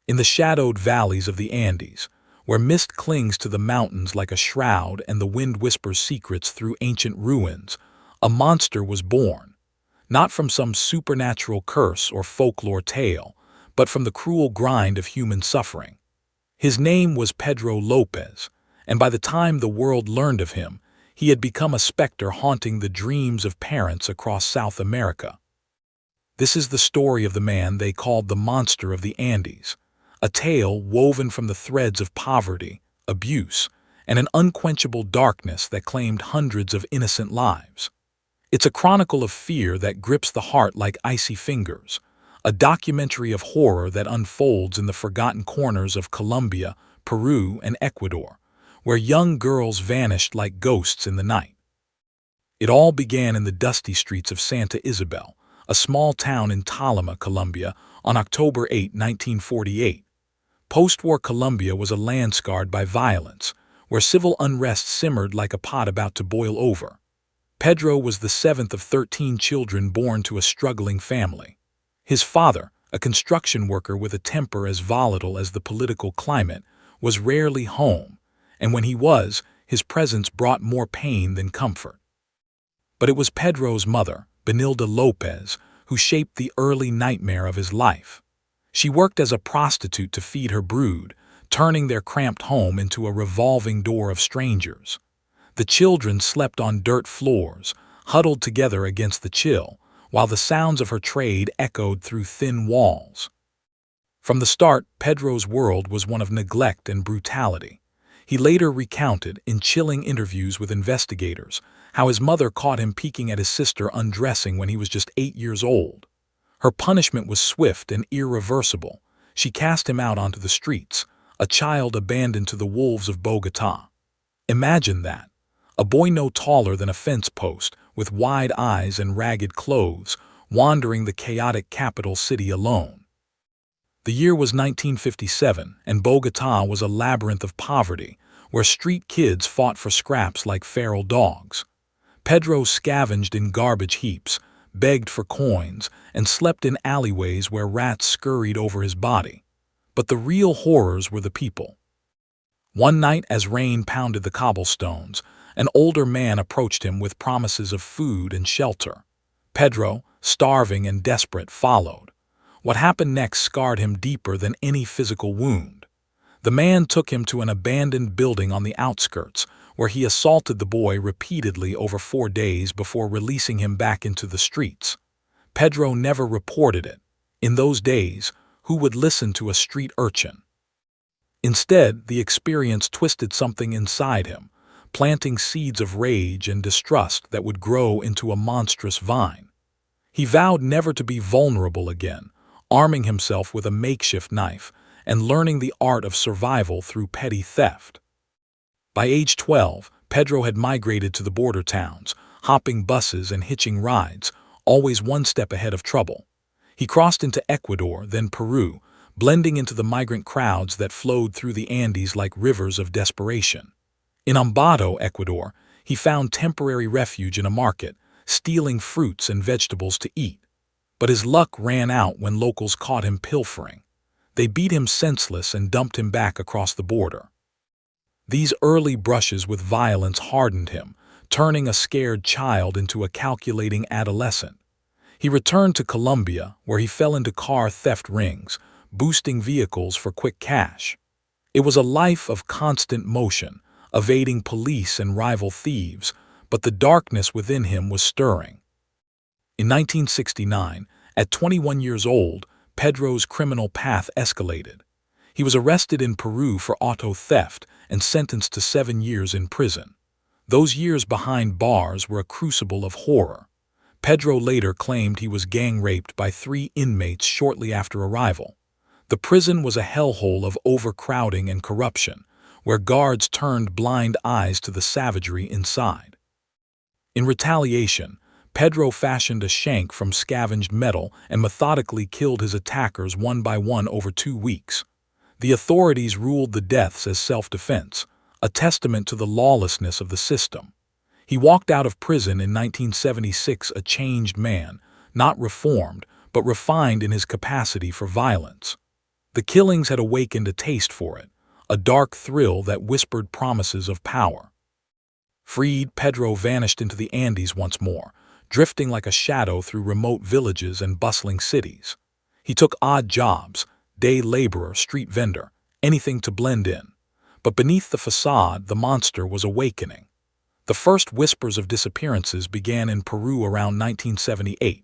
In the shadowed valleys of the Andes, where mist clings to the mountains like a shroud and the wind whispers secrets through ancient ruins, a monster was born, not from some supernatural curse or folklore tale, but from the cruel grind of human suffering. His name was Pedro López, and by the time the world learned of him, he had become a specter haunting the dreams of parents across South America. This is the story of the man they called the Monster of the Andes, a tale woven from the threads of poverty, abuse, and an unquenchable darkness that claimed hundreds of innocent lives. It's a chronicle of fear that grips the heart like icy fingers, a documentary of horror that unfolds in the forgotten corners of Colombia, Peru, and Ecuador, where young girls vanished like ghosts in the night. It all began in the dusty streets of Santa Isabel, a small town in Tolima, Colombia, on October 8, 1948. Post-war Colombia was a land scarred by violence, where civil unrest simmered like a pot about to boil over. Pedro was the seventh of 13 children born to a struggling family. His father, a construction worker with a temper as volatile as the political climate, was rarely home, and when he was, his presence brought more pain than comfort. But it was Pedro's mother, Benilda López, who shaped the early nightmare of his life. She worked as a prostitute to feed her brood, turning their cramped home into a revolving door of strangers. The children slept on dirt floors, huddled together against the chill, while the sounds of her trade echoed through thin walls. From the start, Pedro's world was one of neglect and brutality. He later recounted, in chilling interviews with investigators, how his mother caught him peeking at his sister undressing when he was just 8 years old. Her punishment was swift and irreversible. She cast him out onto the streets, a child abandoned to the wolves of Bogotá. Imagine that. A boy no taller than a fence post, with wide eyes and ragged clothes, wandering the chaotic capital city alone. The year was 1957, and Bogotá was a labyrinth of poverty, where street kids fought for scraps like feral dogs. Pedro scavenged in garbage heaps, begged for coins, and slept in alleyways where rats scurried over his body. But the real horrors were the people. One night, as rain pounded the cobblestones, an older man approached him with promises of food and shelter. Pedro, starving and desperate, followed. What happened next scarred him deeper than any physical wound. The man took him to an abandoned building on the outskirts, where he assaulted the boy repeatedly over 4 days before releasing him back into the streets. Pedro never reported it. In those days, who would listen to a street urchin? Instead, the experience twisted something inside him, planting seeds of rage and distrust that would grow into a monstrous vine. He vowed never to be vulnerable again, arming himself with a makeshift knife and learning the art of survival through petty theft. By age 12, Pedro had migrated to the border towns, hopping buses and hitching rides, always one step ahead of trouble. He crossed into Ecuador, then Peru, blending into the migrant crowds that flowed through the Andes like rivers of desperation. In Ambato, Ecuador, he found temporary refuge in a market, stealing fruits and vegetables to eat. But his luck ran out when locals caught him pilfering. They beat him senseless and dumped him back across the border. These early brushes with violence hardened him, turning a scared child into a calculating adolescent. He returned to Colombia, where he fell into car theft rings, boosting vehicles for quick cash. It was a life of constant motion, evading police and rival thieves, but the darkness within him was stirring. In 1969, at 21 years old, Pedro's criminal path escalated. He was arrested in Peru for auto theft and sentenced to 7 years in prison. Those years behind bars were a crucible of horror. Pedro later claimed he was gang-raped by 3 inmates shortly after arrival. The prison was a hellhole of overcrowding and corruption, where guards turned blind eyes to the savagery inside. In retaliation, Pedro fashioned a shank from scavenged metal and methodically killed his attackers one by one over 2 weeks. The authorities ruled the deaths as self-defense, a testament to the lawlessness of the system. He walked out of prison in 1976 a changed man, not reformed, but refined in his capacity for violence. The killings had awakened a taste for it, a dark thrill that whispered promises of power. Freed, Pedro vanished into the Andes once more, drifting like a shadow through remote villages and bustling cities. He took odd jobs, day laborer, street vendor, anything to blend in. But beneath the facade, the monster was awakening. The first whispers of disappearances began in Peru around 1978,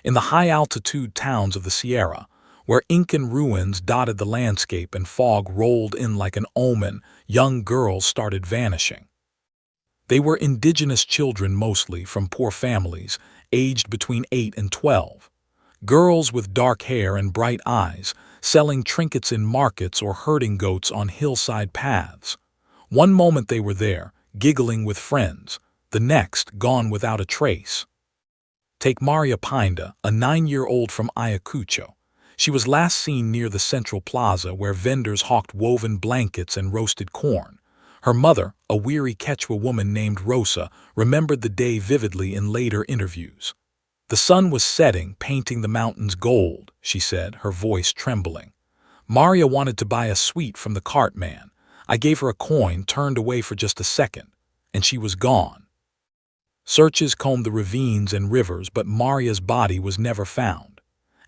in the high-altitude towns of the Sierra, where Incan ruins dotted the landscape and fog rolled in like an omen. Young girls started vanishing. They were indigenous children mostly from poor families, aged between 8 and 12. Girls with dark hair and bright eyes, selling trinkets in markets or herding goats on hillside paths. One moment they were there, giggling with friends, the next gone without a trace. Take Maria Pinda, a 9-year-old from Ayacucho. She was last seen near the central plaza where vendors hawked woven blankets and roasted corn. Her mother, a weary Quechua woman named Rosa, remembered the day vividly in later interviews. The sun was setting, painting the mountains gold, she said, her voice trembling. Maria wanted to buy a sweet from the cart man. I gave her a coin, turned away for just a second, and she was gone. Searches combed the ravines and rivers, but Maria's body was never found.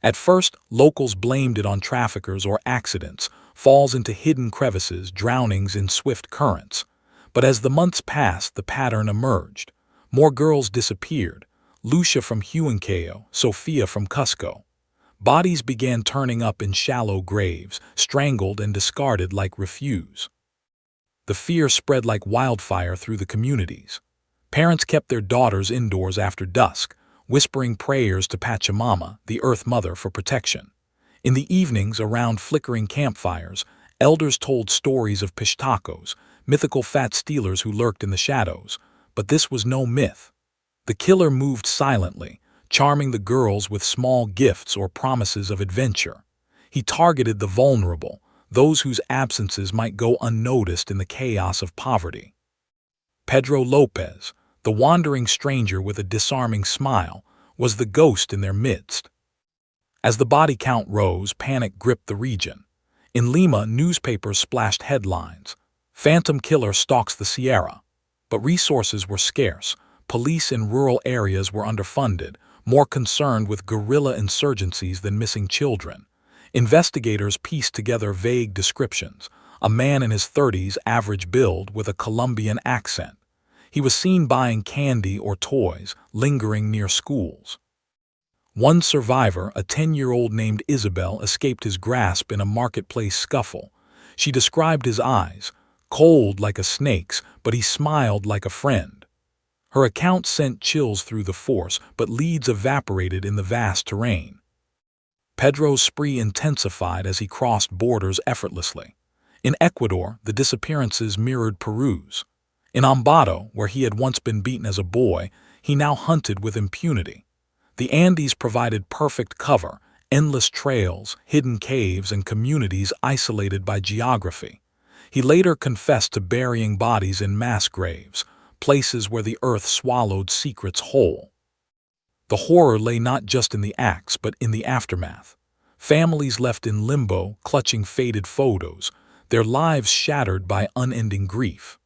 At first, locals blamed it on traffickers or accidents, falls into hidden crevices, drownings in swift currents. But as the months passed, the pattern emerged. More girls disappeared. Lucia from Huancayo, Sofia from Cusco. Bodies began turning up in shallow graves, strangled and discarded like refuse. The fear spread like wildfire through the communities. Parents kept their daughters indoors after dusk, whispering prayers to Pachamama, the Earth Mother, for protection. In the evenings, around flickering campfires, elders told stories of pishtacos, mythical fat stealers who lurked in the shadows. But this was no myth. The killer moved silently, charming the girls with small gifts or promises of adventure. He targeted the vulnerable, those whose absences might go unnoticed in the chaos of poverty. Pedro López, the wandering stranger with a disarming smile, was the ghost in their midst. As the body count rose, panic gripped the region. In Lima, newspapers splashed headlines. Phantom killer stalks the Sierra. But resources were scarce. Police in rural areas were underfunded, more concerned with guerrilla insurgencies than missing children. Investigators pieced together vague descriptions. A man in his 30s, average build, with a Colombian accent. He was seen buying candy or toys, lingering near schools. One survivor, a 10-year-old named Isabel, escaped his grasp in a marketplace scuffle. She described his eyes, cold like a snake's, but he smiled like a friend. Her account sent chills through the force, but leads evaporated in the vast terrain. Pedro's spree intensified as he crossed borders effortlessly. In Ecuador, the disappearances mirrored Peru's. In Ambato, where he had once been beaten as a boy, he now hunted with impunity. The Andes provided perfect cover, endless trails, hidden caves, and communities isolated by geography. He later confessed to burying bodies in mass graves, places where the earth swallowed secrets whole. The horror lay not just in the acts, but in the aftermath. Families left in limbo, clutching faded photos, their lives shattered by unending grief.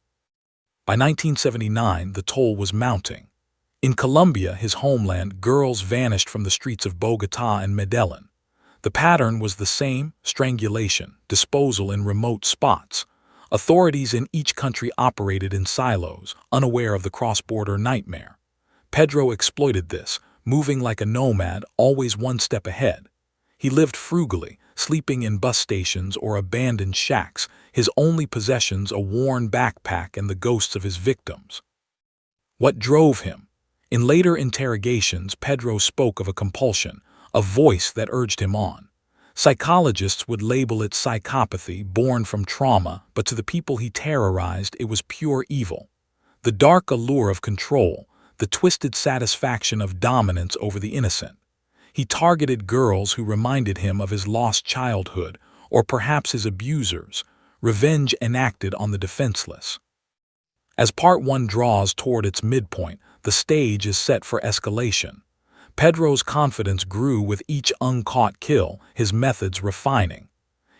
By 1979, the toll was mounting. In Colombia, his homeland, girls vanished from the streets of Bogotá and Medellín. The pattern was the same: strangulation, disposal in remote spots. Authorities in each country operated in silos, unaware of the cross-border nightmare. Pedro exploited this, moving like a nomad, always one step ahead. He lived frugally, sleeping in bus stations or abandoned shacks, his only possessions a worn backpack and the ghosts of his victims. What drove him? In later interrogations, Pedro spoke of a compulsion, a voice that urged him on. Psychologists would label it psychopathy, born from trauma, but to the people he terrorized, it was pure evil. The dark allure of control, the twisted satisfaction of dominance over the innocent. He targeted girls who reminded him of his lost childhood, or perhaps his abusers, revenge enacted on the defenseless. As Part 1 draws toward its midpoint, the stage is set for escalation. Pedro's confidence grew with each uncaught kill, his methods refining.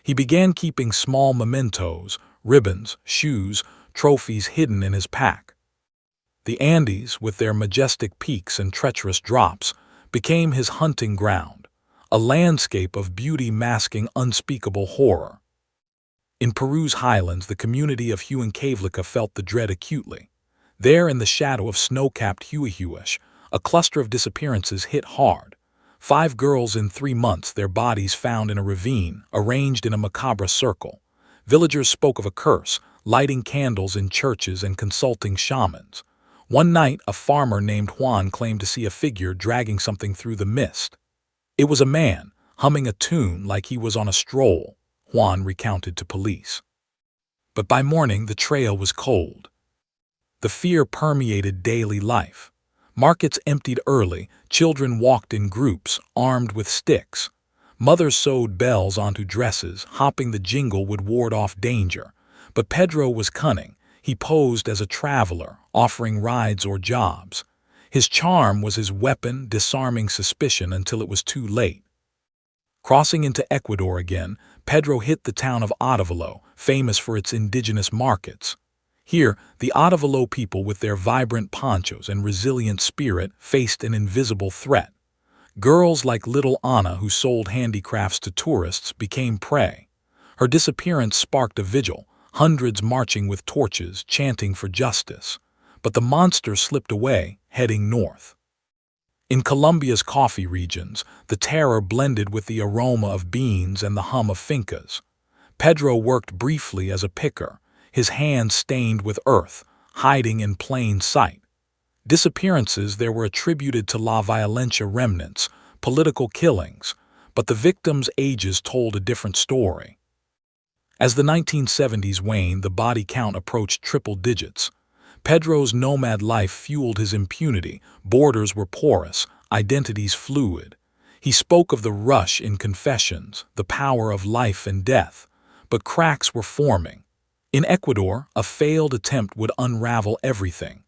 He began keeping small mementos, ribbons, shoes, trophies hidden in his pack. The Andes, with their majestic peaks and treacherous drops, became his hunting ground, a landscape of beauty masking unspeakable horror. In Peru's highlands, the community of Huancavelica felt the dread acutely. There, in the shadow of snow-capped Huahuash, a cluster of disappearances hit hard. 5 girls in 3 months, their bodies found in a ravine, arranged in a macabre circle. Villagers spoke of a curse, lighting candles in churches and consulting shamans. One night, a farmer named Juan claimed to see a figure dragging something through the mist. It was a man, humming a tune like he was on a stroll, Juan recounted to police. But by morning, the trail was cold. The fear permeated daily life. Markets emptied early, children walked in groups, armed with sticks. Mothers sewed bells onto dresses, hoping the jingle would ward off danger. But Pedro was cunning. He posed as a traveler, offering rides or jobs. His charm was his weapon, disarming suspicion until it was too late. Crossing into Ecuador again, Pedro hit the town of Otavalo, famous for its indigenous markets. Here, the Otavalo people, with their vibrant ponchos and resilient spirit, faced an invisible threat. Girls like little Anna, who sold handicrafts to tourists, became prey. Her disappearance sparked a vigil, hundreds marching with torches, chanting for justice. But the monster slipped away, heading north. In Colombia's coffee regions, the terror blended with the aroma of beans and the hum of fincas. Pedro worked briefly as a picker, his hands stained with earth, hiding in plain sight. Disappearances there were attributed to La Violencia remnants, political killings, but the victims' ages told a different story. As the 1970s waned, the body count approached triple digits. Pedro's nomad life fueled his impunity. Borders were porous, identities fluid. He spoke of the rush in confessions, the power of life and death, but cracks were forming. In Ecuador, a failed attempt would unravel everything.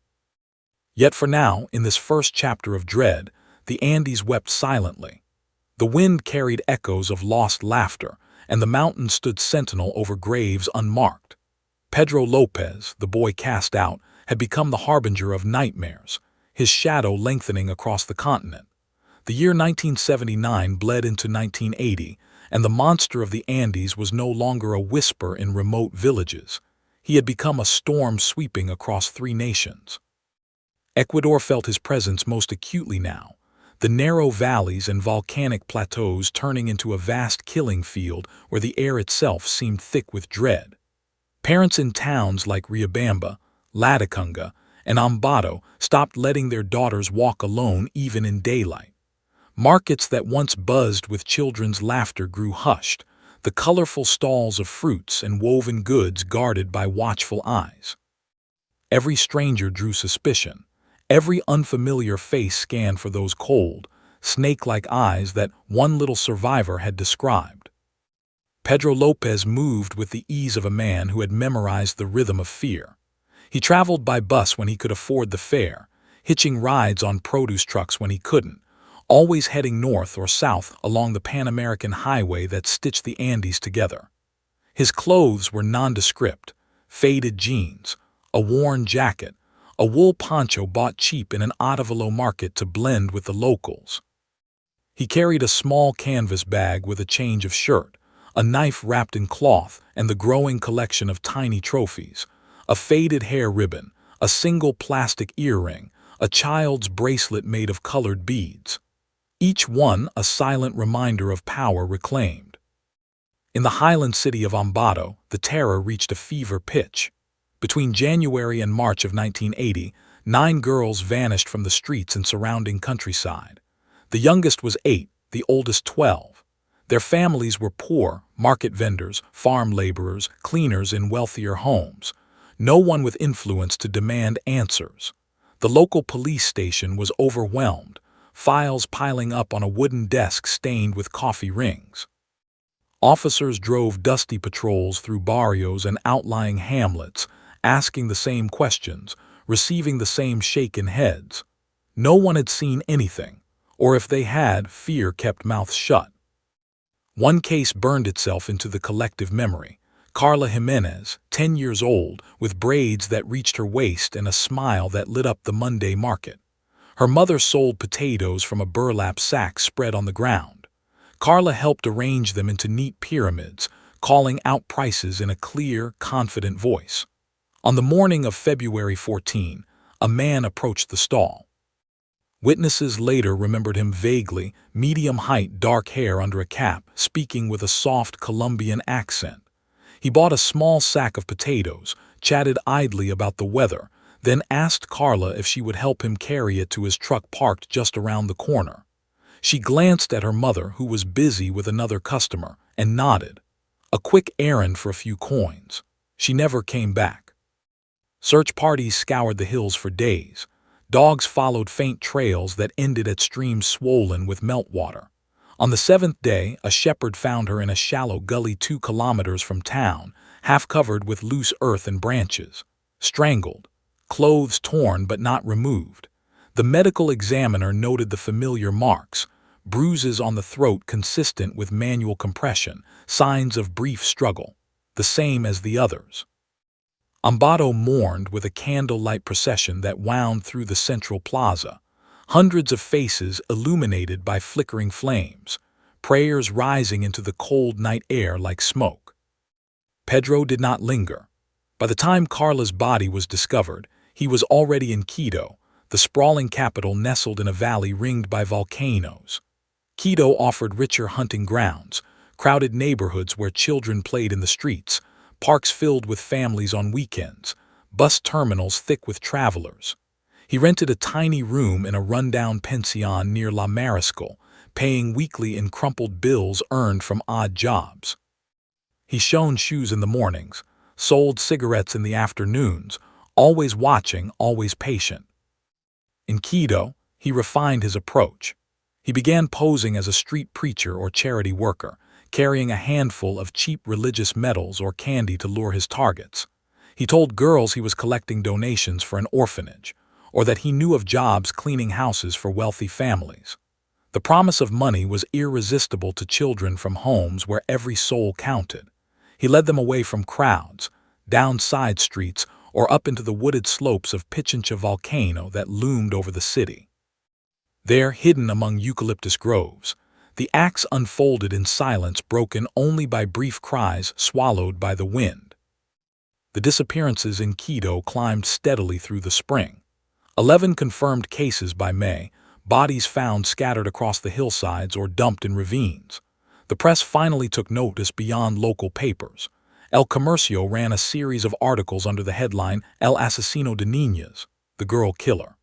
Yet for now, in this first chapter of dread, the Andes wept silently. The wind carried echoes of lost laughter, and the mountains stood sentinel over graves unmarked. Pedro López, the boy cast out, had become the harbinger of nightmares, his shadow lengthening across the continent. The year 1979 bled into 1980, and the monster of the Andes was no longer a whisper in remote villages. He had become a storm sweeping across 3 nations. Ecuador felt his presence most acutely now, the narrow valleys and volcanic plateaus turning into a vast killing field where the air itself seemed thick with dread. Parents in towns like Riobamba, Latacunga, and Ambato stopped letting their daughters walk alone even in daylight. Markets that once buzzed with children's laughter grew hushed, the colorful stalls of fruits and woven goods guarded by watchful eyes. Every stranger drew suspicion. Every unfamiliar face scanned for those cold, snake-like eyes that one little survivor had described. Pedro López moved with the ease of a man who had memorized the rhythm of fear. He traveled by bus when he could afford the fare, hitching rides on produce trucks when he couldn't, always heading north or south along the Pan-American highway that stitched the Andes together. His clothes were nondescript: faded jeans, a worn jacket, a wool poncho bought cheap in an Otavalo market to blend with the locals. He carried a small canvas bag with a change of shirt, a knife wrapped in cloth, and the growing collection of tiny trophies: a faded hair ribbon, a single plastic earring, a child's bracelet made of colored beads. Each one a silent reminder of power reclaimed. In the highland city of Ambato, the terror reached a fever pitch. Between January and March of 1980, 9 girls vanished from the streets and surrounding countryside. The youngest was 8, the oldest 12. Their families were poor: market vendors, farm laborers, cleaners in wealthier homes. No one with influence to demand answers. The local police station was overwhelmed, files piling up on a wooden desk stained with coffee rings. Officers drove dusty patrols through barrios and outlying hamlets, asking the same questions, receiving the same shaken heads. No one had seen anything, or if they had, fear kept mouths shut. One case burned itself into the collective memory. Carla Jimenez, 10 years old, with braids that reached her waist and a smile that lit up the Monday market. Her mother sold potatoes from a burlap sack spread on the ground. Carla helped arrange them into neat pyramids, calling out prices in a clear, confident voice. On the morning of February 14, a man approached the stall. Witnesses later remembered him vaguely, medium height, dark hair under a cap, speaking with a soft Colombian accent. He bought a small sack of potatoes, chatted idly about the weather, then asked Carla if she would help him carry it to his truck parked just around the corner. She glanced at her mother, who was busy with another customer, and nodded. A quick errand for a few coins. She never came back. Search parties scoured the hills for days. Dogs followed faint trails that ended at streams swollen with meltwater. On the 7th day, a shepherd found her in a shallow gully 2 kilometers from town, half covered with loose earth and branches. Strangled. Clothes torn but not removed. The medical examiner noted the familiar marks, bruises on the throat consistent with manual compression, signs of brief struggle, the same as the others. Ambato mourned with a candlelight procession that wound through the central plaza, hundreds of faces illuminated by flickering flames, prayers rising into the cold night air like smoke. Pedro did not linger. By the time Carla's body was discovered, he was already in Quito, the sprawling capital nestled in a valley ringed by volcanoes. Quito offered richer hunting grounds, crowded neighborhoods where children played in the streets, parks filled with families on weekends, bus terminals thick with travelers. He rented a tiny room in a rundown pension near La Mariscal, paying weekly in crumpled bills earned from odd jobs. He shone shoes in the mornings, sold cigarettes in the afternoons, always watching, always patient. In Quito, he refined his approach. He began posing as a street preacher or charity worker, carrying a handful of cheap religious medals or candy to lure his targets. He told girls he was collecting donations for an orphanage, or that he knew of jobs cleaning houses for wealthy families. The promise of money was irresistible to children from homes where every soul counted. He led them away from crowds, down side streets, or up into the wooded slopes of Pichincha volcano that loomed over the city. There, hidden among eucalyptus groves, the axe unfolded in silence broken only by brief cries swallowed by the wind. The disappearances in Quito climbed steadily through the spring. 11 confirmed cases by May, bodies found scattered across the hillsides or dumped in ravines. The press finally took notice beyond local papers. El Comercio ran a series of articles under the headline El Asesino de Niñas, the girl killer.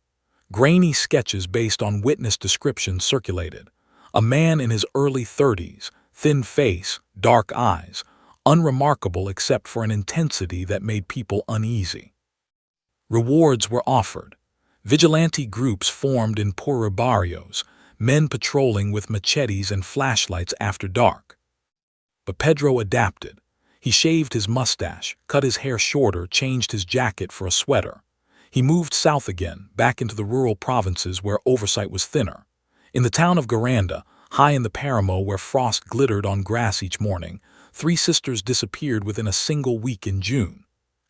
Grainy sketches based on witness descriptions circulated. A man in his early 30s, thin face, dark eyes, unremarkable except for an intensity that made people uneasy. Rewards were offered. Vigilante groups formed in poorer barrios, men patrolling with machetes and flashlights after dark. But Pedro adapted. He shaved his mustache, cut his hair shorter, changed his jacket for a sweater. He moved south again, back into the rural provinces where oversight was thinner. In the town of Garanda, high in the Paramo where frost glittered on grass each morning, 3 sisters disappeared within a single week in June.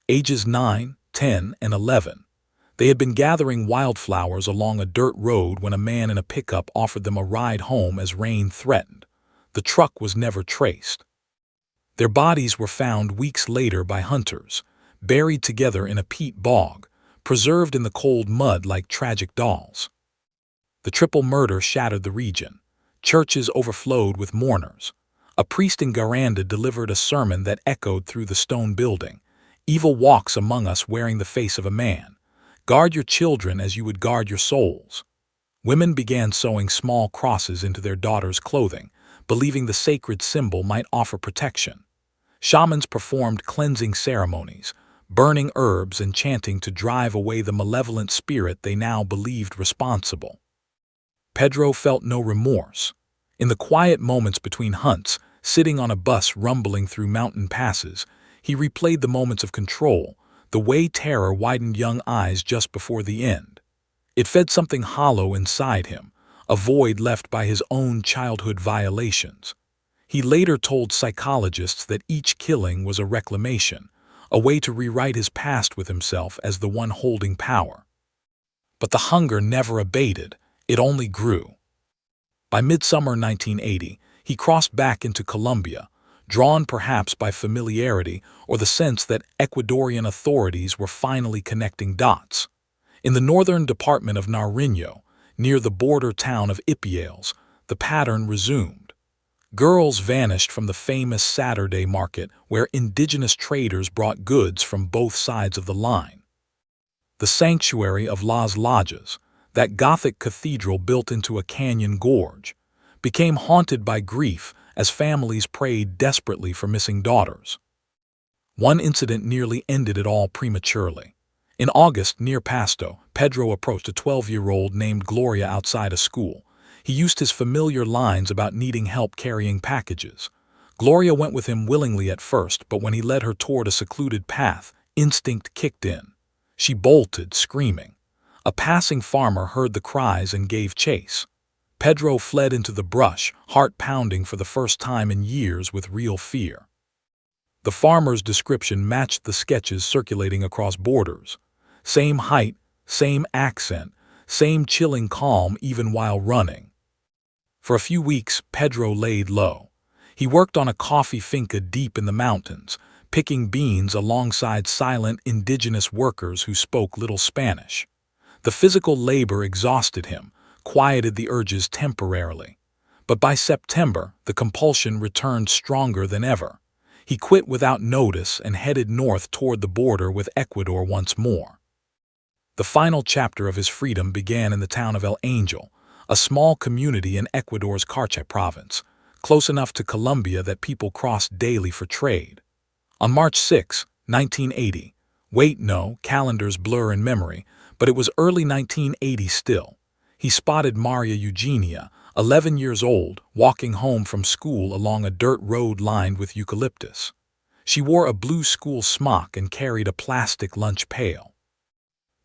Ages 9, 10, and 11. They had been gathering wildflowers along a dirt road when a man in a pickup offered them a ride home as rain threatened. The truck was never traced. Their bodies were found weeks later by hunters, buried together in a peat bog, preserved in the cold mud like tragic dolls. The triple murder shattered the region. Churches overflowed with mourners. A priest in Garanda delivered a sermon that echoed through the stone building. Evil walks among us wearing the face of a man. Guard your children as you would guard your souls. Women began sewing small crosses into their daughters' clothing, believing the sacred symbol might offer protection. Shamans performed cleansing ceremonies, burning herbs and chanting to drive away the malevolent spirit they now believed responsible. Pedro felt no remorse. In the quiet moments between hunts, sitting on a bus rumbling through mountain passes, he replayed the moments of control, the way terror widened young eyes just before the end. It fed something hollow inside him, a void left by his own childhood violations. He later told psychologists that each killing was a reclamation, a way to rewrite his past with himself as the one holding power. But the hunger never abated, it only grew. By midsummer 1980, he crossed back into Colombia, drawn perhaps by familiarity or the sense that Ecuadorian authorities were finally connecting dots. In the northern department of Nariño, near the border town of Ipiales, the pattern resumed. Girls vanished from the famous Saturday market where indigenous traders brought goods from both sides of the line. The sanctuary of Las Lajas, that Gothic cathedral built into a canyon gorge, became haunted by grief as families prayed desperately for missing daughters. One incident nearly ended it all prematurely. In August, near Pasto, Pedro approached a 12-year-old named Gloria outside a school. He used his familiar lines about needing help carrying packages. Gloria went with him willingly at first, but when he led her toward a secluded path, instinct kicked in. She bolted, screaming. A passing farmer heard the cries and gave chase. Pedro fled into the brush, heart pounding for the first time in years with real fear. The farmer's description matched the sketches circulating across borders. Same height, same accent, same chilling calm even while running. For a few weeks, Pedro laid low. He worked on a coffee finca deep in the mountains, picking beans alongside silent indigenous workers who spoke little Spanish. The physical labor exhausted him, quieted the urges temporarily. But by September, the compulsion returned stronger than ever. He quit without notice and headed north toward the border with Ecuador once more. The final chapter of his freedom began in the town of El Angel, a small community in Ecuador's Carche province, close enough to Colombia that people crossed daily for trade. On March 6, 1980, wait no, calendars blur in memory, but it was early 1980 still, he spotted Maria Eugenia, 11 years old, walking home from school along a dirt road lined with eucalyptus. She wore a blue school smock and carried a plastic lunch pail.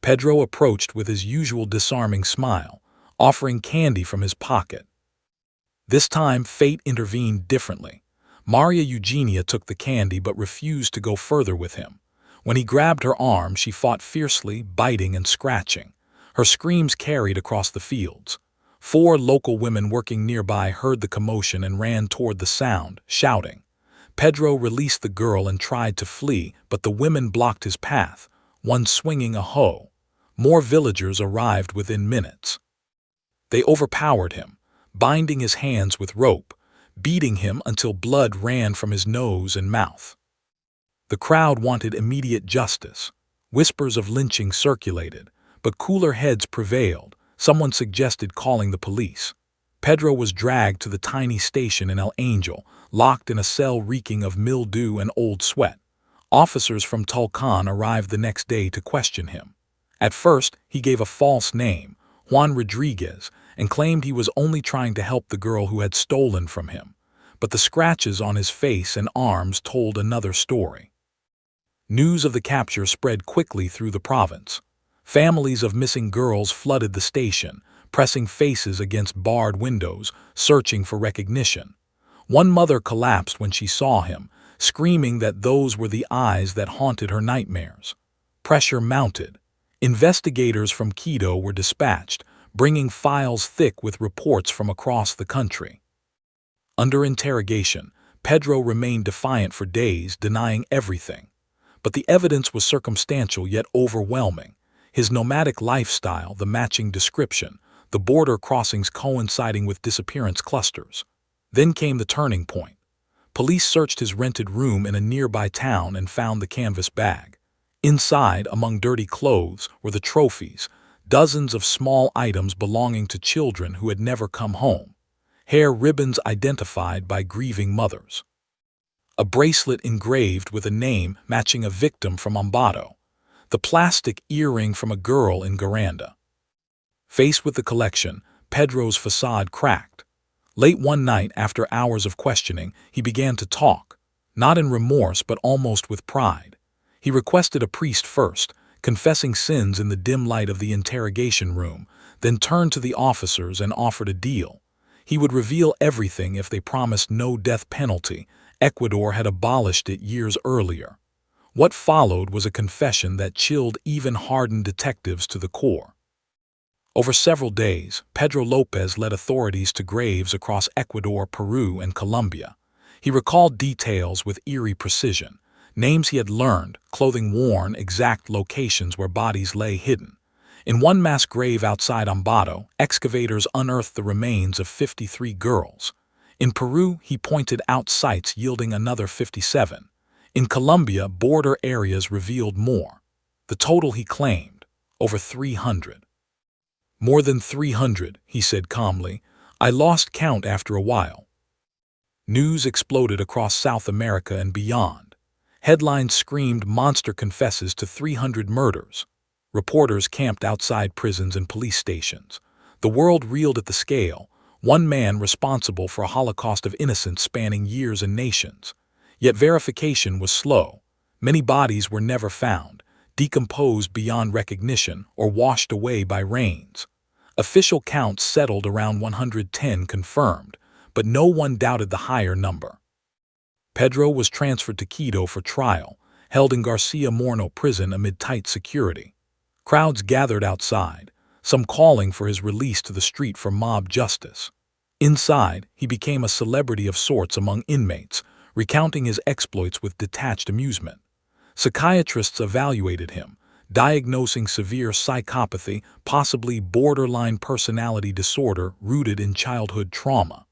Pedro approached with his usual disarming smile, offering candy from his pocket. This time, fate intervened differently. Maria Eugenia took the candy but refused to go further with him. When he grabbed her arm, she fought fiercely, biting and scratching. Her screams carried across the fields. 4 local women working nearby heard the commotion and ran toward the sound, shouting. Pedro released the girl and tried to flee, but the women blocked his path, one swinging a hoe. More villagers arrived within minutes. They overpowered him, binding his hands with rope, beating him until blood ran from his nose and mouth. The crowd wanted immediate justice. Whispers of lynching circulated, but cooler heads prevailed. Someone suggested calling the police. Pedro was dragged to the tiny station in El Angel, locked in a cell reeking of mildew and old sweat. Officers from Tulcan arrived the next day to question him. At first, he gave a false name, Juan Rodriguez, and claimed he was only trying to help the girl who had stolen from him. But the scratches on his face and arms told another story. News of the capture spread quickly through the province. Families of missing girls flooded the station, pressing faces against barred windows, searching for recognition. One mother collapsed when she saw him, screaming that those were the eyes that haunted her nightmares. Pressure mounted. Investigators from Quito were dispatched, bringing files thick with reports from across the country. Under interrogation, Pedro remained defiant for days, denying everything. But the evidence was circumstantial yet overwhelming. His nomadic lifestyle, the matching description, the border crossings coinciding with disappearance clusters. Then came the turning point. Police searched his rented room in a nearby town and found the canvas bag. Inside, among dirty clothes, were the trophies, dozens of small items belonging to children who had never come home. Hair ribbons identified by grieving mothers. A bracelet engraved with a name matching a victim from Ambato. The plastic earring from a girl in Garanda. Faced with the collection, Pedro's facade cracked. Late one night, after hours of questioning, he began to talk, not in remorse but almost with pride. He requested a priest first, confessing sins in the dim light of the interrogation room, then turned to the officers and offered a deal. He would reveal everything if they promised no death penalty. Ecuador had abolished it years earlier. What followed was a confession that chilled even hardened detectives to the core. Over several days, Pedro López led authorities to graves across Ecuador, Peru, and Colombia. He recalled details with eerie precision, names he had learned, clothing worn, exact locations where bodies lay hidden. In one mass grave outside Ambato, excavators unearthed the remains of 53 girls. In Peru, he pointed out sites yielding another 57. In Colombia, border areas revealed more. The total, he claimed, over 300. More than 300, he said calmly. I lost count after a while. News exploded across South America and beyond. Headlines screamed monster confesses to 300 murders. Reporters camped outside prisons and police stations. The world reeled at the scale, one man responsible for a holocaust of innocence spanning years and nations. Yet verification was slow. Many bodies were never found, decomposed beyond recognition or washed away by rains. Official counts settled around 110 confirmed, but no one doubted the higher number. Pedro was transferred to Quito for trial, held in Garcia Moreno prison amid tight security. Crowds gathered outside, some calling for his release to the street for mob justice. Inside, he became a celebrity of sorts among inmates, recounting his exploits with detached amusement. Psychiatrists evaluated him, diagnosing severe psychopathy, possibly borderline personality disorder rooted in childhood trauma.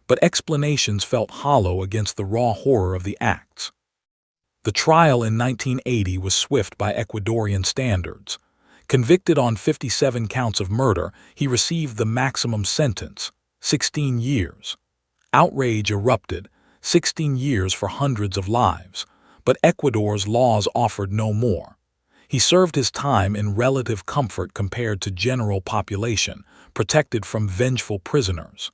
But explanations felt hollow against the raw horror of the acts. The trial in 1980 was swift by Ecuadorian standards. Convicted on 57 counts of murder, he received the maximum sentence, 16 years. Outrage erupted, 16 years for hundreds of lives, but Ecuador's laws offered no more. He served his time in relative comfort compared to general population, protected from vengeful prisoners.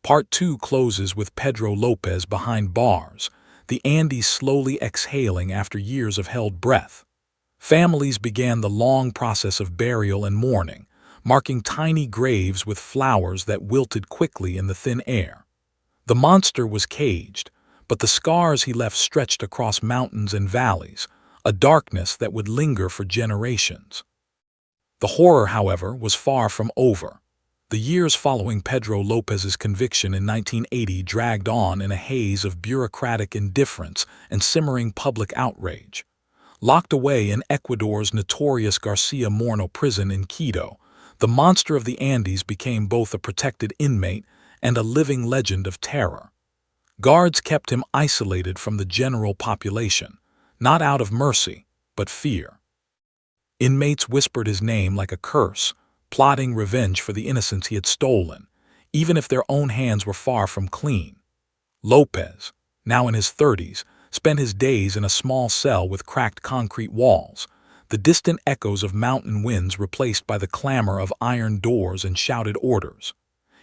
Part 2 closes with Pedro López behind bars, the Andes slowly exhaling after years of held breath. Families began the long process of burial and mourning, marking tiny graves with flowers that wilted quickly in the thin air. The monster was caged, but the scars he left stretched across mountains and valleys, a darkness that would linger for generations. The horror, however, was far from over. The years following Pedro López's conviction in 1980 dragged on in a haze of bureaucratic indifference and simmering public outrage. Locked away in Ecuador's notorious Garcia Moreno prison in Quito, the monster of the Andes became both a protected inmate and a living legend of terror. Guards kept him isolated from the general population, not out of mercy, but fear. Inmates whispered his name like a curse, plotting revenge for the innocence he had stolen, even if their own hands were far from clean. López, now in his 30s, spent his days in a small cell with cracked concrete walls, the distant echoes of mountain winds replaced by the clamor of iron doors and shouted orders.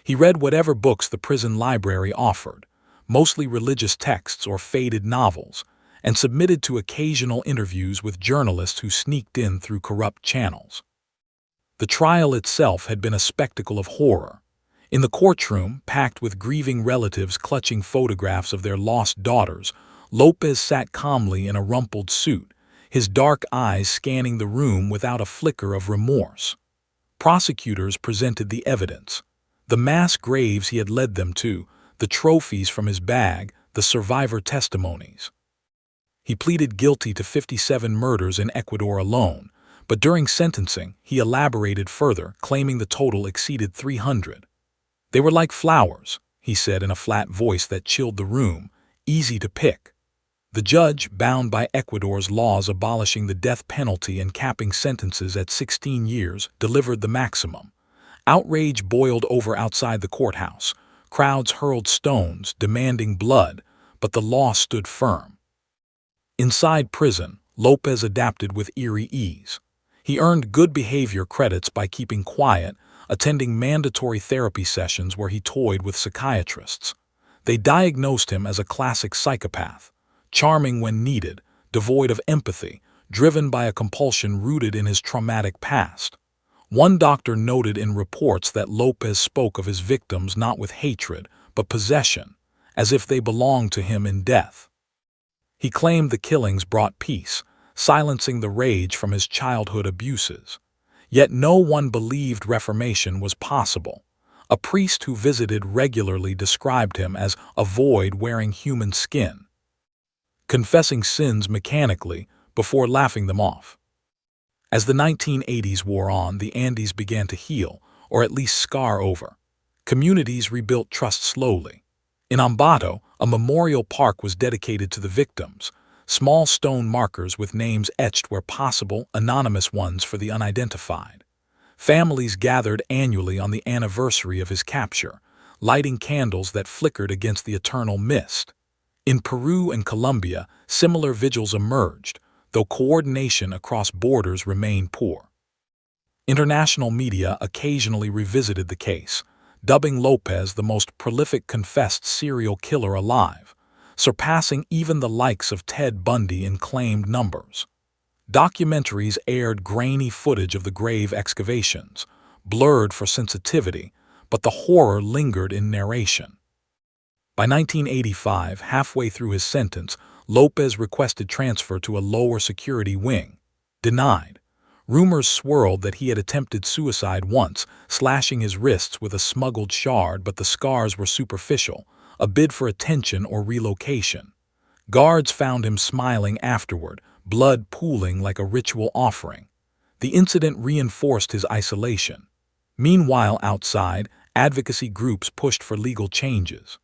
He read whatever books the prison library offered, mostly religious texts or faded novels, and submitted to occasional interviews with journalists who sneaked in through corrupt channels. The trial itself had been a spectacle of horror. In the courtroom, packed with grieving relatives clutching photographs of their lost daughters, López sat calmly in a rumpled suit, his dark eyes scanning the room without a flicker of remorse. Prosecutors presented the evidence. The mass graves he had led them to, the trophies from his bag, the survivor testimonies. He pleaded guilty to 57 murders in Ecuador alone, but during sentencing, he elaborated further, claiming the total exceeded 300. They were like flowers, he said in a flat voice that chilled the room, easy to pick. The judge, bound by Ecuador's laws abolishing the death penalty and capping sentences at 16 years, delivered the maximum. Outrage boiled over outside the courthouse. Crowds hurled stones, demanding blood, but the law stood firm. Inside prison, López adapted with eerie ease. He earned good behavior credits by keeping quiet, attending mandatory therapy sessions where he toyed with psychiatrists. They diagnosed him as a classic psychopath, charming when needed, devoid of empathy, driven by a compulsion rooted in his traumatic past. One doctor noted in reports that López spoke of his victims not with hatred, but possession, as if they belonged to him in death. He claimed the killings brought peace, silencing the rage from his childhood abuses. Yet no one believed reformation was possible. A priest who visited regularly described him as a void wearing human skin, confessing sins mechanically before laughing them off. As the 1980s wore on, the Andes began to heal, or at least scar over. Communities rebuilt trust slowly. In Ambato, a memorial park was dedicated to the victims, small stone markers with names etched where possible, anonymous ones for the unidentified. Families gathered annually on the anniversary of his capture, lighting candles that flickered against the eternal mist. In Peru and Colombia, similar vigils emerged, though coordination across borders remained poor. International media occasionally revisited the case, dubbing López the most prolific confessed serial killer alive, surpassing even the likes of Ted Bundy in claimed numbers. Documentaries aired grainy footage of the grave excavations, blurred for sensitivity, but the horror lingered in narration. By 1985, halfway through his sentence, López requested transfer to a lower security wing. Denied. Rumors swirled that he had attempted suicide once, slashing his wrists with a smuggled shard, but the scars were superficial, a bid for attention or relocation. Guards found him smiling afterward, blood pooling like a ritual offering. The incident reinforced his isolation. Meanwhile, outside, advocacy groups pushed for legal changes.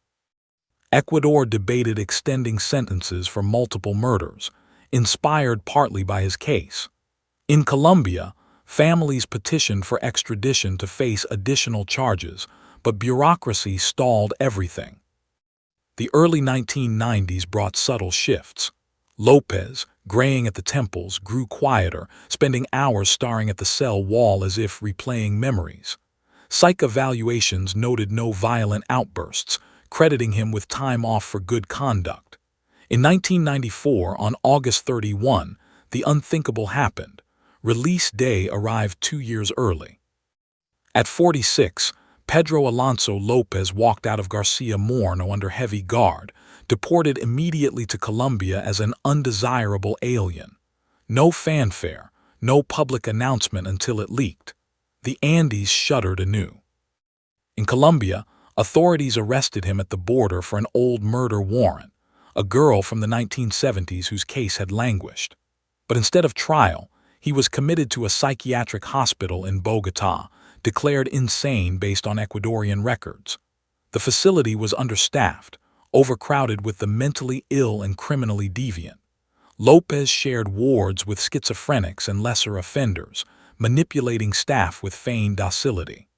Ecuador debated extending sentences for multiple murders, inspired partly by his case. In Colombia, families petitioned for extradition to face additional charges, but bureaucracy stalled everything. The early 1990s brought subtle shifts. López, graying at the temples, grew quieter, spending hours staring at the cell wall as if replaying memories. Psych evaluations noted no violent outbursts, crediting him with time off for good conduct. In 1994, on August 31, the unthinkable happened. Release day arrived 2 years early. At 46, Pedro Alonso López walked out of Garcia Moreno under heavy guard, deported immediately to Colombia as an undesirable alien. No fanfare, no public announcement until it leaked. The Andes shuddered anew. In Colombia, authorities arrested him at the border for an old murder warrant, a girl from the 1970s whose case had languished. But instead of trial, he was committed to a psychiatric hospital in Bogotá, declared insane based on Ecuadorian records. The facility was understaffed, overcrowded with the mentally ill and criminally deviant. López shared wards with schizophrenics and lesser offenders, manipulating staff with feigned docility.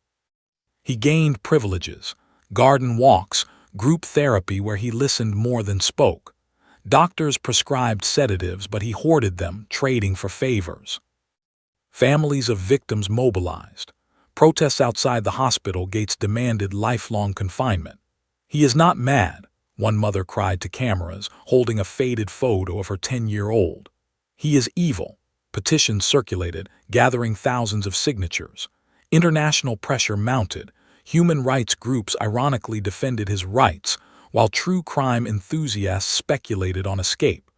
He gained privileges, garden walks, group therapy where he listened more than spoke. Doctors prescribed sedatives, but he hoarded them, trading for favors. Families of victims mobilized. Protests outside the hospital gates demanded lifelong confinement. "He is not mad," one mother cried to cameras, holding a faded photo of her 10-year-old. "He is evil." Petitions circulated, gathering thousands of signatures. International pressure mounted. Human rights groups ironically defended his rights, while true crime enthusiasts speculated on escape.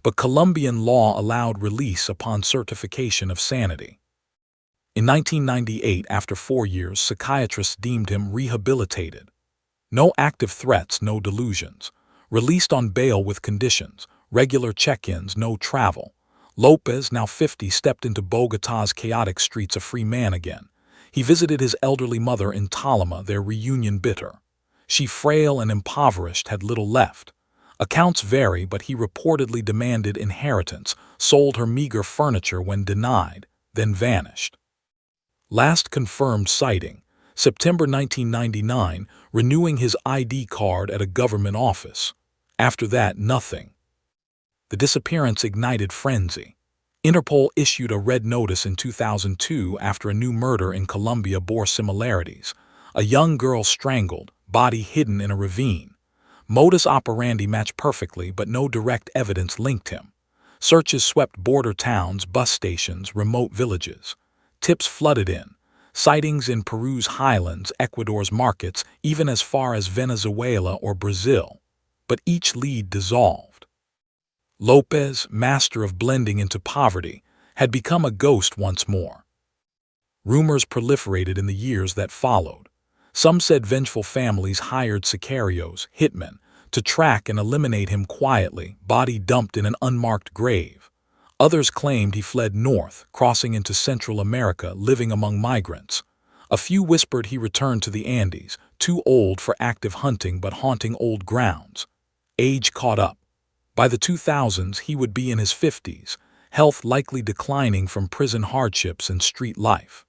But Colombian law allowed release upon certification of sanity. In 1998, after 4 years, psychiatrists deemed him rehabilitated. No active threats, no delusions. Released on bail with conditions, regular check-ins, no travel. López, now 50, stepped into Bogotá's chaotic streets a free man again. He visited his elderly mother in Tolima, their reunion bitter. She, frail and impoverished, had little left. Accounts vary, but he reportedly demanded inheritance, sold her meager furniture when denied, then vanished. Last confirmed sighting, September 1999, renewing his ID card at a government office. After that, nothing. The disappearance ignited frenzy. Interpol issued a red notice in 2002 after a new murder in Colombia bore similarities. A young girl strangled, body hidden in a ravine. Modus operandi matched perfectly, but no direct evidence linked him. Searches swept border towns, bus stations, remote villages. Tips flooded in, sightings in Peru's highlands, Ecuador's markets, even as far as Venezuela or Brazil. But each lead dissolved. Lopez, master of blending into poverty, had become a ghost once more. Rumors proliferated in the years that followed. Some said vengeful families hired sicarios, hitmen, to track and eliminate him quietly, body dumped in an unmarked grave. Others claimed he fled north, crossing into Central America, living among migrants. A few whispered he returned to the Andes, too old for active hunting but haunting old grounds. Age caught up. By the 2000s, he would be in his 50s, health likely declining from prison hardships and street life.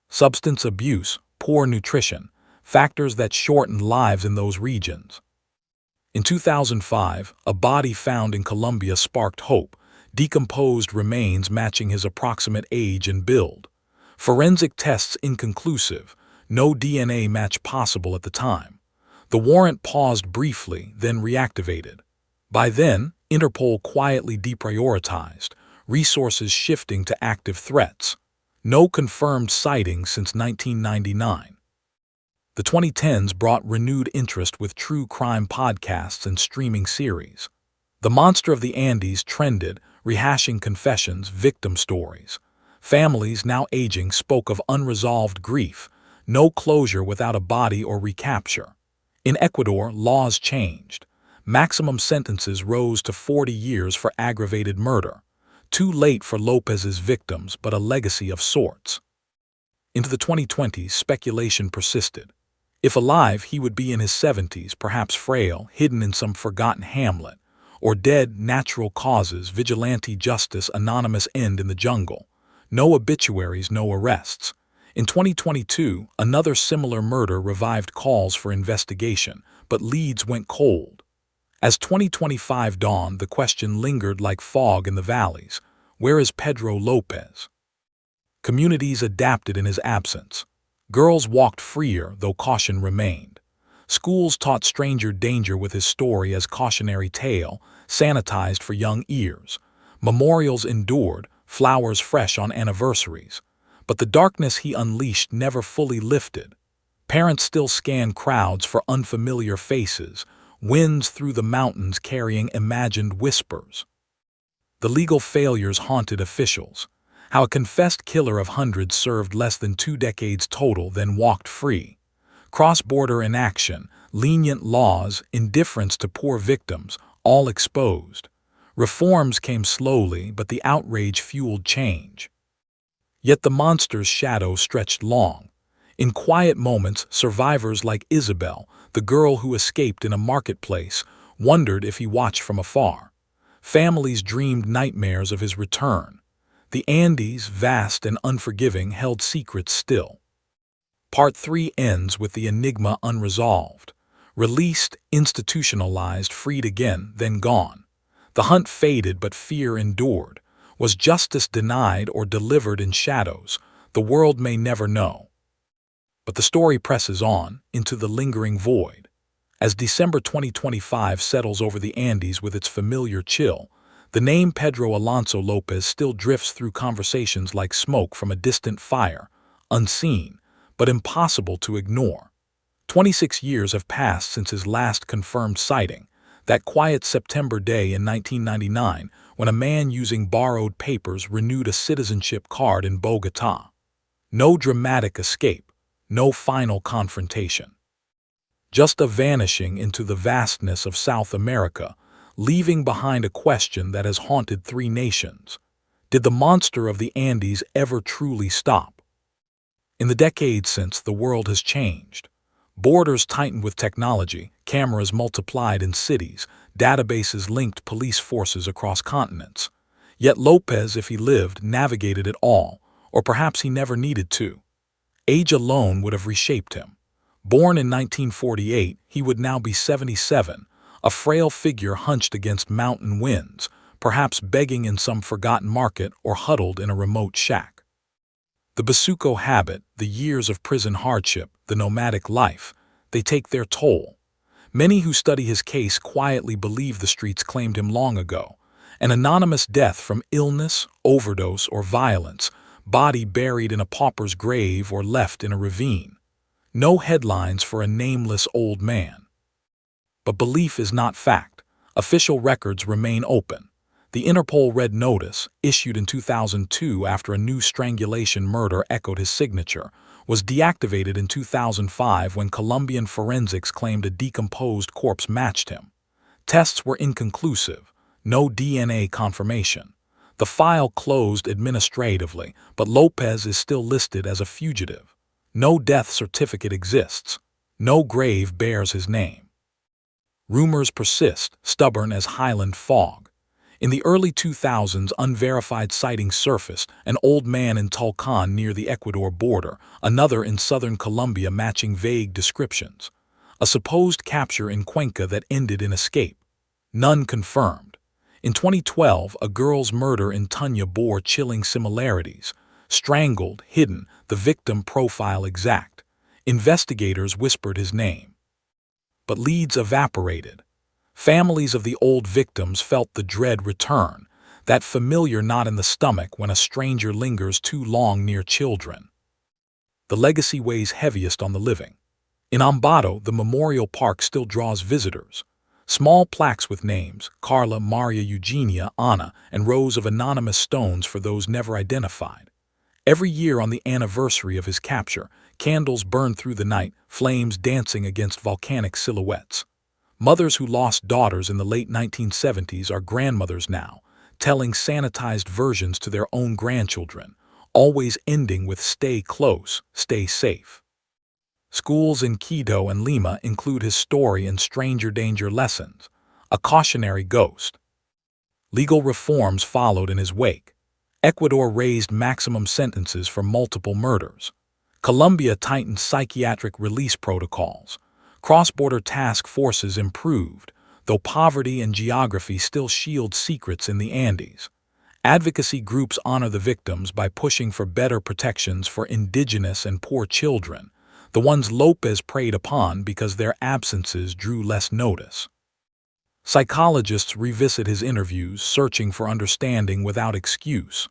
Substance abuse, poor nutrition, factors that shortened lives in those regions. In 2005, a body found in Colombia sparked hope, decomposed remains matching his approximate age and build. Forensic tests inconclusive, no DNA match possible at the time. The warrant paused briefly, then reactivated. By then, Interpol quietly deprioritized, resources shifting to active threats. No confirmed sightings since 1999. The 2010s brought renewed interest with true crime podcasts and streaming series. The Monster of the Andes trended, rehashing confessions, victim stories. Families now aging spoke of unresolved grief, no closure without a body or recapture. In Ecuador, laws changed. Maximum sentences rose to 40 years for aggravated murder. Too late for Lopez's victims, but a legacy of sorts. Into the 2020s, speculation persisted. If alive, he would be in his 70s, perhaps frail, hidden in some forgotten hamlet, or dead, natural causes, vigilante justice, anonymous end in the jungle. No obituaries, no arrests. In 2022, another similar murder revived calls for investigation, but leads went cold. As 2025 dawned, the question lingered like fog in the valleys. Where is Pedro López? Communities adapted in his absence. Girls walked freer, though caution remained. Schools taught stranger danger with his story as cautionary tale, sanitized for young ears. Memorials endured, flowers fresh on anniversaries. But the darkness he unleashed never fully lifted. Parents still scanned crowds for unfamiliar faces, winds through the mountains carrying imagined whispers. The legal failures haunted officials. How a confessed killer of hundreds served less than 2 decades total, then walked free. Cross-border inaction, lenient laws, indifference to poor victims, all exposed. Reforms came slowly, but the outrage fueled change. Yet the monster's shadow stretched long. In quiet moments, survivors like Isabel, the girl who escaped in a marketplace, wondered if he watched from afar. Families dreamed nightmares of his return. The Andes, vast and unforgiving, held secrets still. Part 3 ends with the enigma unresolved. Released, institutionalized, freed again, then gone. The hunt faded, but fear endured. Was justice denied or delivered in shadows? The world may never know. But the story presses on, into the lingering void. As December 2025 settles over the Andes with its familiar chill, the name Pedro Alonso Lopez still drifts through conversations like smoke from a distant fire, unseen, but impossible to ignore. 26 years have passed since his last confirmed sighting, that quiet September day in 1999 when a man using borrowed papers renewed a citizenship card in Bogotá. No dramatic escape, no final confrontation. Just a vanishing into the vastness of South America, leaving behind a question that has haunted 3 nations. Did the monster of the Andes ever truly stop? In the decades since, the world has changed. Borders tightened with technology, cameras multiplied in cities, databases linked police forces across continents. Yet Lopez, if he lived, navigated it all, or perhaps he never needed to. Age alone would have reshaped him. Born in 1948, he would now be 77, a frail figure hunched against mountain winds, perhaps begging in some forgotten market or huddled in a remote shack. The Basuco habit, the years of prison hardship, the nomadic life, they take their toll. Many who study his case quietly believe the streets claimed him long ago, an anonymous death from illness, overdose, or violence, body buried in a pauper's grave or left in a ravine. No headlines for a nameless old man. But belief is not fact. Official records remain open. The Interpol Red Notice, issued in 2002 after a new strangulation murder echoed his signature, was deactivated in 2005 when Colombian forensics claimed a decomposed corpse matched him. Tests were inconclusive, no DNA confirmation. The file closed administratively, but Lopez is still listed as a fugitive. No death certificate exists. No grave bears his name. Rumors persist, stubborn as Highland fog. In the early 2000s, unverified sightings surfaced, an old man in Tulcan near the Ecuador border, another in southern Colombia matching vague descriptions. A supposed capture in Cuenca that ended in escape. None confirmed. In 2012, a girl's murder in Tunya bore chilling similarities. Strangled, hidden, the victim profile exact. Investigators whispered his name. But leads evaporated. Families of the old victims felt the dread return, that familiar knot in the stomach when a stranger lingers too long near children. The legacy weighs heaviest on the living. In Ambato, the memorial park still draws visitors. Small plaques with names, Carla, Maria, Eugenia, Anna, and rows of anonymous stones for those never identified. Every year on the anniversary of his capture, candles burn through the night, flames dancing against volcanic silhouettes. Mothers who lost daughters in the late 1970s are grandmothers now, telling sanitized versions to their own grandchildren, always ending with "stay close, stay safe." Schools in Quito and Lima include his story and stranger danger lessons, a cautionary ghost. Legal reforms followed in his wake. Ecuador raised maximum sentences for multiple murders. Colombia tightened psychiatric release protocols. Cross-border task forces improved, though poverty and geography still shield secrets in the Andes. Advocacy groups honor the victims by pushing for better protections for indigenous and poor children, the ones Lopez preyed upon because their absences drew less notice. Psychologists revisit his interviews, searching for understanding without excuse.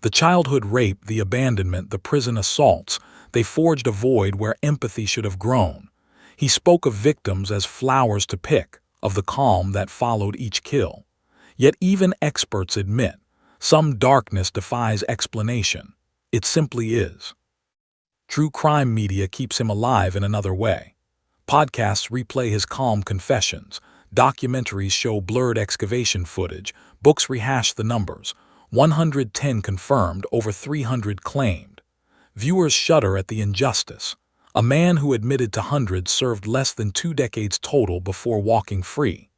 The childhood rape, the abandonment, the prison assaults, they forged a void where empathy should have grown. He spoke of victims as flowers to pick, of the calm that followed each kill. Yet even experts admit, some darkness defies explanation. It simply is. True crime media keeps him alive in another way. Podcasts replay his calm confessions. Documentaries show blurred excavation footage. Books rehash the numbers. 110 confirmed, over 300 claimed. Viewers shudder at the injustice. A man who admitted to hundreds served less than 2 decades total before walking free.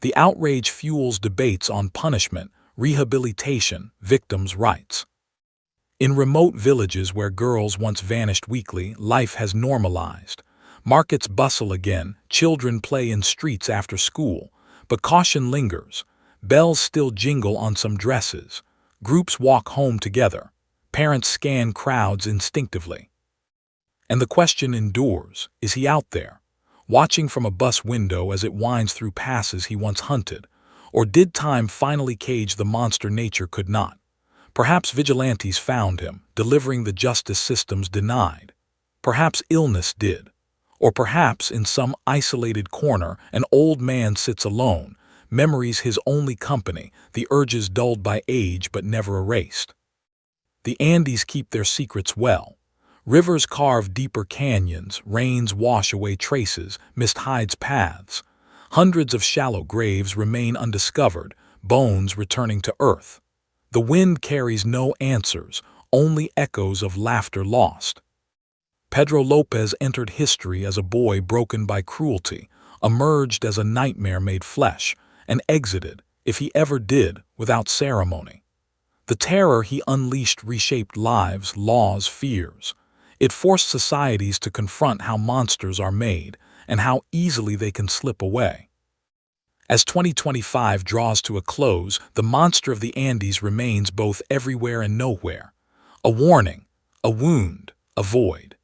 The outrage fuels debates on punishment, rehabilitation, victims' rights. In remote villages where girls once vanished weekly, life has normalized. Markets bustle again, children play in streets after school, but caution lingers. Bells still jingle on some dresses. Groups walk home together. Parents scan crowds instinctively. And the question endures, is he out there, watching from a bus window as it winds through passes he once hunted? Or did time finally cage the monster nature could not? Perhaps vigilantes found him, delivering the justice systems denied. Perhaps illness did. Or perhaps in some isolated corner an old man sits alone, memories his only company, the urges dulled by age but never erased. The Andes keep their secrets well. Rivers carve deeper canyons, rains wash away traces, mist hides paths. Hundreds of shallow graves remain undiscovered, bones returning to earth. The wind carries no answers, only echoes of laughter lost. Pedro López entered history as a boy broken by cruelty, emerged as a nightmare made flesh, and exited, if he ever did, without ceremony. The terror he unleashed reshaped lives, laws, fears. It forced societies to confront how monsters are made and how easily they can slip away. As 2025 draws to a close, the monster of the Andes remains both everywhere and nowhere. A warning, a wound, a void.